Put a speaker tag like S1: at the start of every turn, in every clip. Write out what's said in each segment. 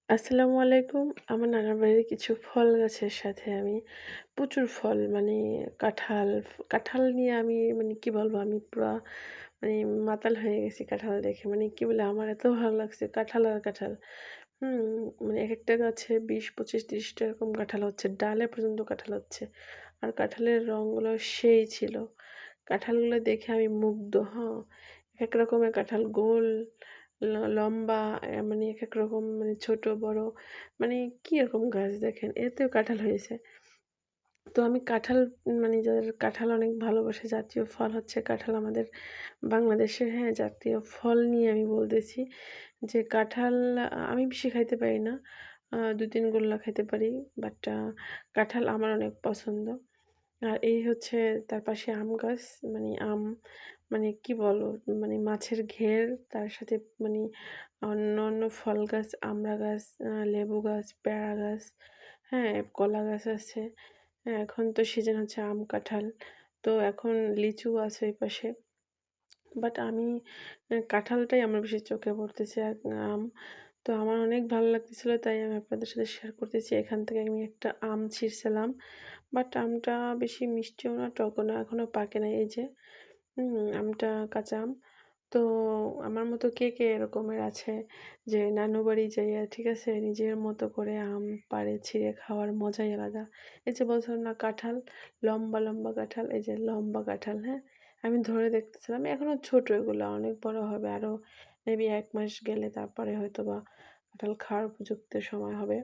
S1: আসসালামু আলাইকুম। আমার নানার বাড়ির কিছু ফল গাছের সাথে আমি প্রচুর ফল মানে কাঁঠাল নিয়ে আমি মানে কি বলবো আমি পুরা মানে মাতাল হয়ে গেছি কাঁঠাল দেখে। মানে কি বলে আমার এত ভালো লাগছে কাঁঠাল আর কাঁঠাল। হুম, মানে একেকটা গাছে ২০, ২৫, ৩০ টা এরকম কাঁঠাল হচ্ছে। ডালে পর্যন্ত কাঁঠাল হচ্ছে। আর কাঁঠালের রংগুলো সেই ছিল। কাঁঠালগুলো দেখে আমি মুগ্ধ, হ্যাঁ? একেক রকমের কাঁঠাল গোল, লম্বা মানে একেক রকম মানে ছোট বড় মানে কি এরকম গাছ দেখেন এতেও কাঁঠাল হয়েছে। তো আমি কাঁঠাল মানে যাদের কাঁঠাল অনেক ভালোবাসে জাতীয় ফল হচ্ছে কাঁঠাল আমাদের বাংলাদেশের, হ্যাঁ, জাতীয় ফল নিয়ে আমি বলতেছি যে কাঁঠাল আমি বেশি খাইতে পারি না। ২-৩ গোল্লা খাইতে পারি। বাট কাঁঠাল আমার অনেক পছন্দ। আর এই হচ্ছে তার পাশে আম গাছ মানে মানে কি বলবো মানে মাছের ঘের তার সাথে মানে অন্যান্য ফল গাছ, আমড়া গাছ, লেবু গাছ, পেয়ারা গাছ, হ্যাঁ, কলা গাছ আছে। হ্যাঁ, এখন তো সিজন হচ্ছে আম, কাঁঠাল। তো এখন লিচু আছে এই পাশে। বাট আমি কাঁঠালটাই আমার বেশি চোখে পড়তেছে আর আম। তো আমার অনেক ভালো লাগতেছিল তাই আমি আপনাদের সাথে শেয়ার করতেছি। এখান থেকে আমি একটা আম ছিঁড়ছিলাম। বাট আমটা বেশি মিষ্টিও না, টকও না, এখনো পাকে নাই। এই যে আমটা কাঁচা আম। তো আমার মতো কে এরকমের আছে যে নানু বাড়ি যাইয়া, ঠিক আছে, নিজের মতো করে আম পাড়ে ছিঁড়ে খাওয়ার মজাই আলাদা। এই যে বলছিলাম না কাঁঠাল, লম্বা, লম্বা কাঁঠাল, এই যে লম্বা কাঁঠাল, হ্যাঁ? আমি ধরে দেখতেছিলাম। এখনো ছোট এগুলা, অনেক বড় হবে। আরো মেবি ১ মাস গেলে তারপরে হয়তোবা কাঁঠাল খাওয়ার উপযুক্ত সময় হবে।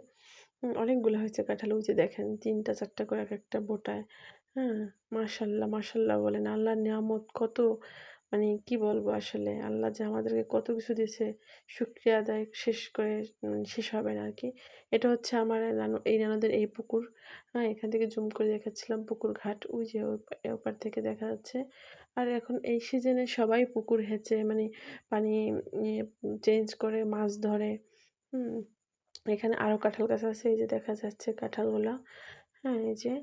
S1: অনেকগুলো হয়েছে কাঁঠাল। ওই যে দেখেন ৩ টা ৪ টা করে একেকটা বোটায়। হ্যাঁ? মাশাআল্লাহ, মাশাআল্লাহ বলেন। আল্লাহর নিয়ামত কত মানে কি বলবো আসলে। আল্লাহ যে আমাদেরকে কত কিছু দিয়েছে শুকরিয়া আদায় শেষ করে শেষ হবে না আরকি। এটা হচ্ছে আমার এই নানুদের এই পুকুর। হ্যাঁ? এখান থেকে জুম করে দেখাচ্ছিলাম পুকুর ঘাট। ওই যে ওপার থেকে দেখা যাচ্ছে। আর এখন এই সিজনে সবাই পুকুর হেঁচে মানে পানি ইয়ে চেঞ্জ করে মাছ ধরে। হুম? এখানে আরো কাঁঠাল গাছ আছে। এই যে দেখা যাচ্ছে কাঁঠালগুলা। হ্যাঁ, এই যে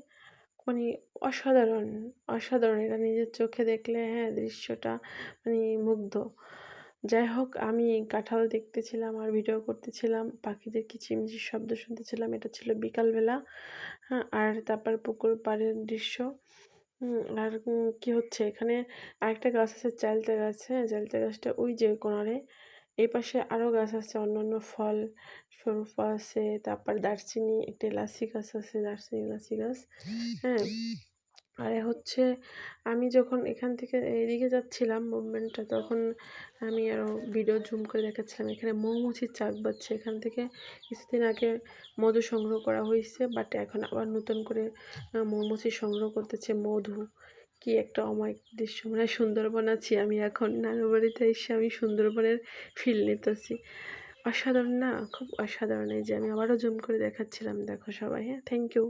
S1: মানে অসাধারণ, অসাধারণ। এটা নিজের চোখে দেখলে, হ্যাঁ, দৃশ্যটা মানে মুগ্ধ। যাই হোক আমি কাঁঠাল দেখতেছিলাম আর ভিডিও করতেছিলাম। পাখিদের কিচিরমিচির শব্দ শুনতেছিলাম। এটা ছিল বিকালবেলা। হ্যাঁ, আর তারপর পুকুর পাড়ের দৃশ্য। আর কি হচ্ছে এখানে আরেকটা গাছ আছে চালতা গাছ, হ্যাঁ? চালতা গাছটা ওই যে কোণারে। এই পাশে আরো গাছ আছে অন্যান্য ফল, শরফা আছে, তারপর দারচিনি, একটা এলাচি গাছ আছে, দারচিনি এলাচি গাছ। হ্যাঁ? আর হচ্ছে আমি যখন এখান থেকে এদিকে যাচ্ছিলাম মুভমেন্টটা তখন আমি আরো ভিডিও জুম করে দেখাচ্ছিলাম। এখানে মৌমাছির চাক বাজছে। এখান থেকে কিছুদিন আগে মধু সংগ্রহ করা হইছে। বাট এখন আবার নতুন করে মৌমাছি সংগ্রহ করতেছে মধু। কি একটা অমায়িক দৃশ্য। মনে হয় সুন্দরবন আছি আমি এখন। নানুর বাড়িতে এসে আমি সুন্দরবনের ফিল নিতেছি। অসাধারণ না? খুব অসাধারণ। এই যে আমি আবারও জুম করে দেখাচ্ছিলাম। দেখো সবাই, হ্যাঁ? Thank you.